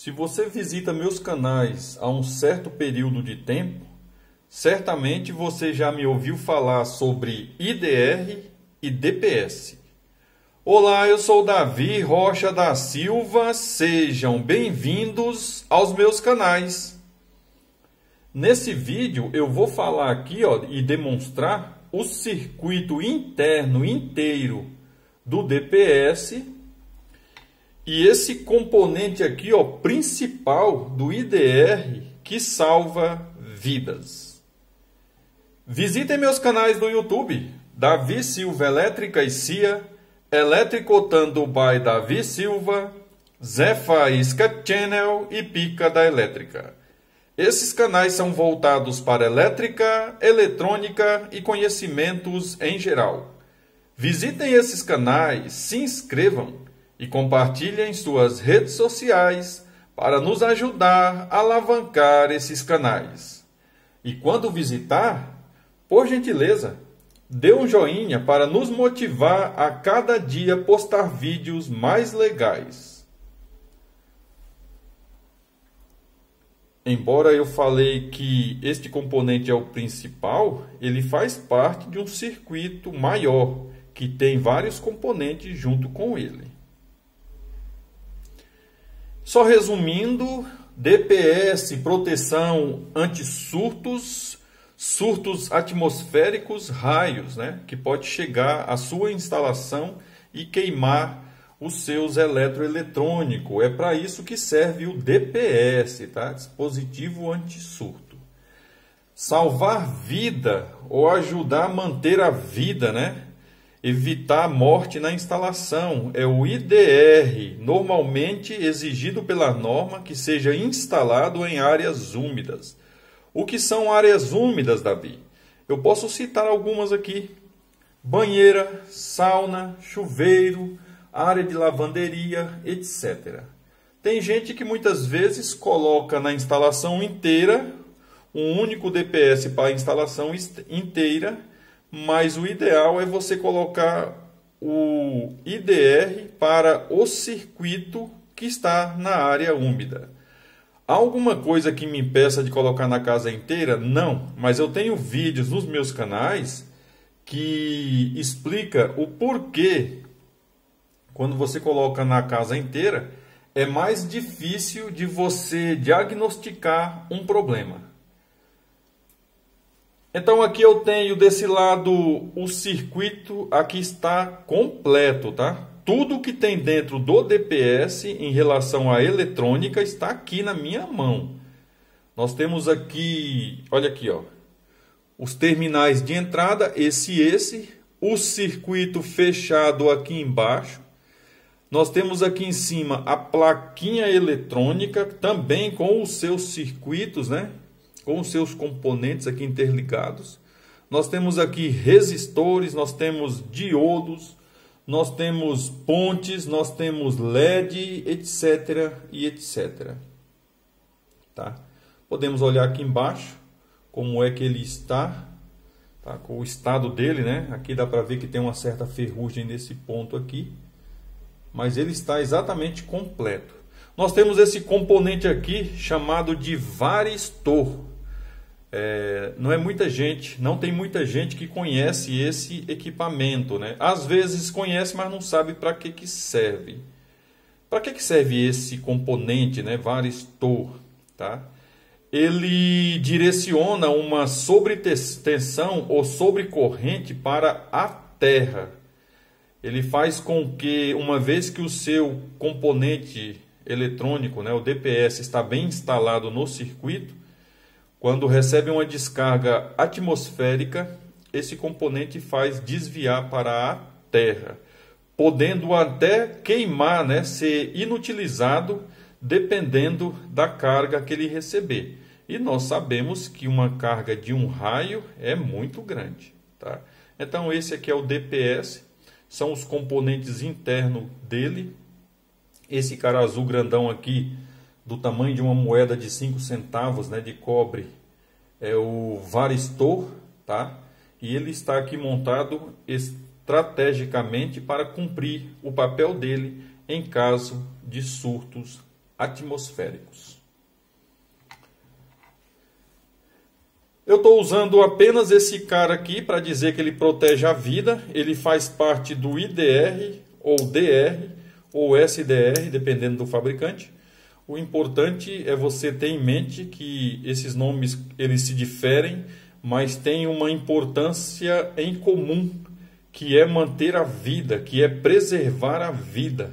Se você visita meus canais há um certo período de tempo, certamente você já me ouviu falar sobre IDR e DPS. Olá, eu sou Davi Rocha da Silva, sejam bem-vindos aos meus canais. Nesse vídeo eu vou falar aqui e demonstrar o circuito interno inteiro do DPS e esse componente aqui principal do IDR que salva vidas. Visitem meus canais do YouTube, Davi Silva Elétrica e CIA, Eletricotando by Davi Silva, Zé Faísca Channel e Pica da Elétrica. Esses canais são voltados para elétrica, eletrônica e conhecimentos em geral. Visitem esses canais, se inscrevam e compartilhem em suas redes sociais para nos ajudar a alavancar esses canais. E quando visitar, por gentileza, dê um joinha para nos motivar a cada dia postar vídeos mais legais. Embora eu falei que este componente é o principal, ele faz parte de um circuito maior, que tem vários componentes junto com ele. Só resumindo, DPS, proteção anti-surtos, surtos atmosféricos, raios, que pode chegar à sua instalação e queimar os seus eletroeletrônicos. É para isso que serve o DPS, tá? Dispositivo anti-surto. Salvar vida ou ajudar a manter a vida, Evitar a morte na instalação. É o IDR, normalmente exigido pela norma que seja instalado em áreas úmidas. O que são áreas úmidas, Davi? Eu posso citar algumas aqui. Banheira, sauna, chuveiro, área de lavanderia, etc. Tem gente que muitas vezes coloca na instalação inteira um único DPS para a instalação inteira, mas o ideal é você colocar o IDR para o circuito que está na área úmida. Há alguma coisa que me impeça de colocar na casa inteira? Não, mas eu tenho vídeos nos meus canais que explica o porquê, quando você coloca na casa inteira, é mais difícil de você diagnosticar um problema. Então aqui eu tenho desse lado o circuito, aqui está completo, tá? Tudo que tem dentro do DPS em relação à eletrônica está aqui na minha mão. Nós temos aqui, olha aqui, os terminais de entrada, esse, o circuito fechado aqui embaixo. Nós temos aqui em cima a plaquinha eletrônica, também com os seus circuitos, com os seus componentes aqui interligados. Nós temos aqui resistores, nós temos diodos, nós temos pontes, nós temos LED, etc. e etc. Tá? Podemos olhar aqui embaixo como é que ele está, tá? Com o estado dele, Aqui dá para ver que tem uma certa ferrugem nesse ponto aqui, mas ele está exatamente completo. Nós temos esse componente aqui chamado de varistor. Não tem muita gente que conhece esse equipamento, Às vezes conhece, mas não sabe para que serve. Para que serve esse componente, varistor, tá? Ele direciona uma sobretensão ou sobrecorrente para a terra. Ele faz com que, uma vez que o seu componente eletrônico, o DPS, está bem instalado no circuito, quando recebe uma descarga atmosférica, esse componente faz desviar para a terra, podendo até queimar, ser inutilizado, dependendo da carga que ele receber. E nós sabemos que uma carga de um raio é muito grande, tá? Então esse aqui é o DPS, são os componentes internos dele. Esse cara azul grandão aqui, do tamanho de uma moeda de 5 centavos, de cobre, é o varistor, tá? E ele está aqui montado estrategicamente para cumprir o papel dele em caso de surtos atmosféricos. Eu estou usando apenas esse cara aqui para dizer que ele protege a vida. Ele faz parte do IDR, ou DR, ou SDR, dependendo do fabricante. O importante é você ter em mente que esses nomes eles se diferem, mas têm uma importância em comum, que é manter a vida, que é preservar a vida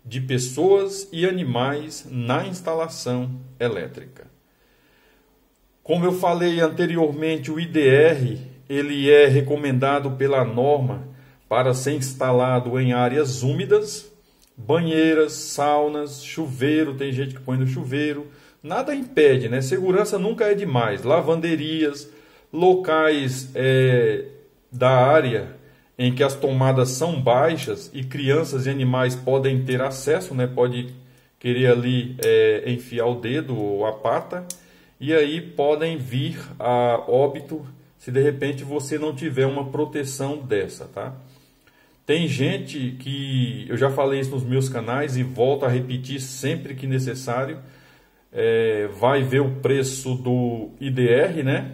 de pessoas e animais na instalação elétrica. Como eu falei anteriormente, o IDR ele é recomendado pela norma para ser instalado em áreas úmidas, banheiras, saunas, chuveiro, tem gente que põe no chuveiro, nada impede, né? Segurança nunca é demais. Lavanderias, locais da área em que as tomadas são baixas e crianças e animais podem ter acesso, né? Pode querer ali enfiar o dedo ou a pata, e aí podem vir a óbito se de repente você não tiver uma proteção dessa, tá? Tem gente que, eu já falei isso nos meus canais e volto a repetir sempre que necessário, vai ver o preço do IDR, né?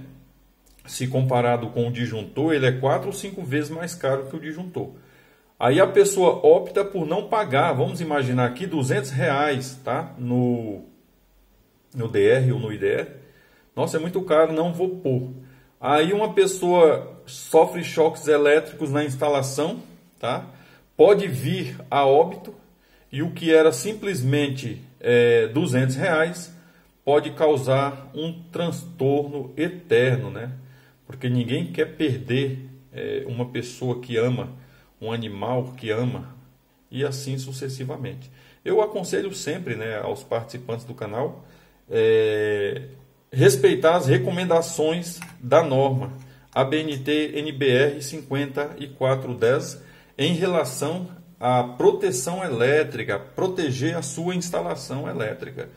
Se comparado com o disjuntor, ele é 4 ou 5 vezes mais caro que o disjuntor. Aí a pessoa opta por não pagar, vamos imaginar aqui, R$200, tá? No DR ou no IDR. Nossa, é muito caro, não vou pôr. Aí uma pessoa sofre choques elétricos na instalação, tá? Pode vir a óbito, e o que era simplesmente R$200 pode causar um transtorno eterno, né? Porque ninguém quer perder uma pessoa que ama, um animal que ama, e assim sucessivamente. Eu aconselho sempre, né, aos participantes do canal respeitar as recomendações da norma ABNT NBR 5410 em relação à proteção elétrica, proteger a sua instalação elétrica.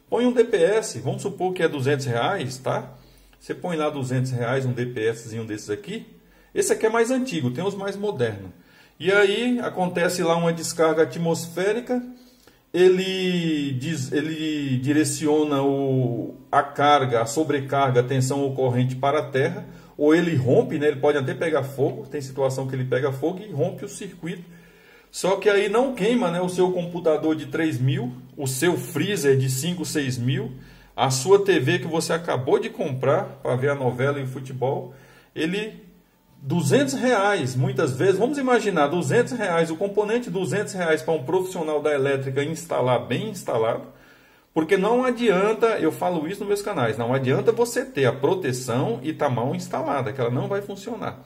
Põe um DPS, vamos supor que é R$200, tá? Você põe lá R$200, um DPSzinho desses aqui. Esse aqui é mais antigo, tem os mais modernos. E aí acontece lá uma descarga atmosférica, ele direciona a carga, a sobrecarga, a tensão ocorrente para a terra, ou ele rompe, né? Ele pode até pegar fogo, tem situação que ele pega fogo e rompe o circuito. Só que aí não queima, né, o seu computador de 3.000, o seu freezer de 5, 6.000, a sua TV que você acabou de comprar para ver a novela e o futebol, R$200, muitas vezes, vamos imaginar, R$200, o componente R$200 para um profissional da elétrica instalar bem instalado, porque não adianta, eu falo isso nos meus canais, não adianta você ter a proteção e tá mal instalada, que ela não vai funcionar.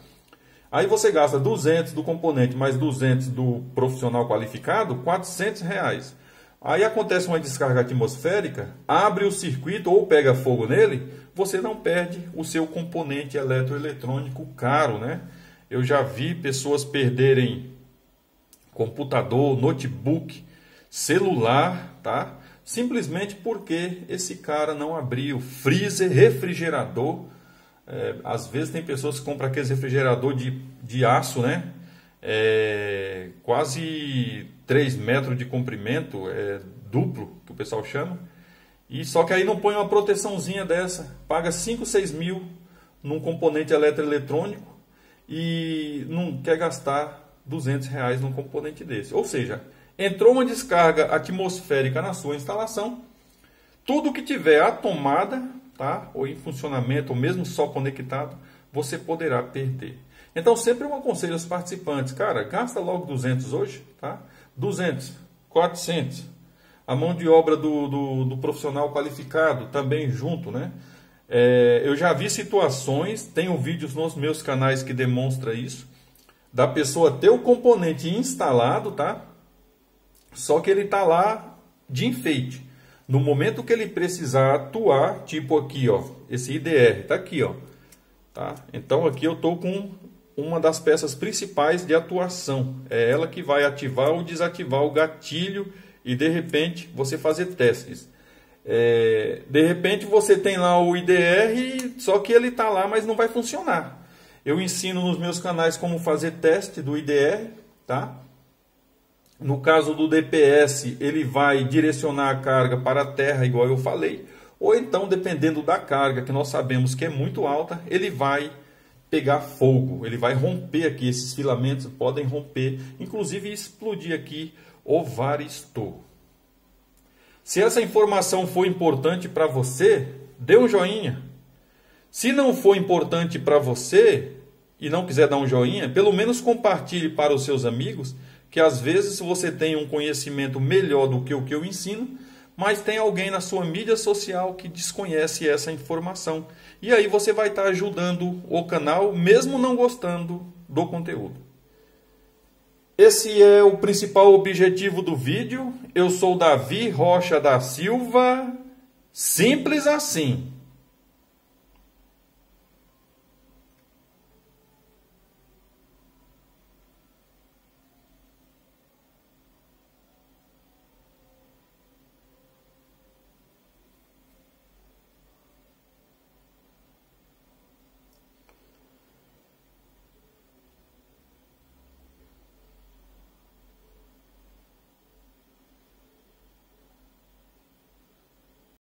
Aí você gasta 200 do componente mais 200 do profissional qualificado, R$400. Aí acontece uma descarga atmosférica, abre o circuito ou pega fogo nele, você não perde o seu componente eletroeletrônico caro, né? Eu já vi pessoas perderem computador, notebook, celular, tá? Simplesmente porque esse cara não abriu freezer, refrigerador. Às vezes tem pessoas que compram aqueles refrigerador de aço, né? Quase 3 metros de comprimento, duplo, que o pessoal chama. E só que aí não põe uma proteçãozinha dessa, paga 5, 6 mil num componente eletroeletrônico e não quer gastar R$200 num componente desse. Ou seja, entrou uma descarga atmosférica na sua instalação, tudo que tiver a tomada, tá, ou em funcionamento, ou mesmo só conectado, você poderá perder. Então sempre eu aconselho aos participantes, cara, gasta logo 200 hoje, tá? 200, 400. A mão de obra do profissional qualificado também junto, né? Eu já vi situações, tenho vídeos nos meus canais que demonstra isso, da pessoa ter o componente instalado, tá? Só que ele está lá de enfeite. No momento que ele precisar atuar, tipo aqui, ó, esse IDR está aqui, ó, tá? Então aqui eu estou com uma das peças principais de atuação. É ela que vai ativar ou desativar o gatilho e de repente você fazer testes. De repente você tem lá o IDR, só que ele está lá, mas não vai funcionar. Eu ensino nos meus canais como fazer teste do IDR, tá? No caso do DPS, ele vai direcionar a carga para a terra, igual eu falei. Ou então, dependendo da carga, que nós sabemos que é muito alta, ele vai pegar fogo. Ele vai romper aqui, esses filamentos podem romper, inclusive explodir aqui o varistor. Se essa informação for importante para você, dê um joinha. Se não for importante para você e não quiser dar um joinha, pelo menos compartilhe para os seus amigos, que às vezes você tem um conhecimento melhor do que o que eu ensino, mas tem alguém na sua mídia social que desconhece essa informação. E aí você vai estar ajudando o canal, mesmo não gostando do conteúdo. Esse é o principal objetivo do vídeo. Eu sou Davi Rocha da Silva. Simples assim.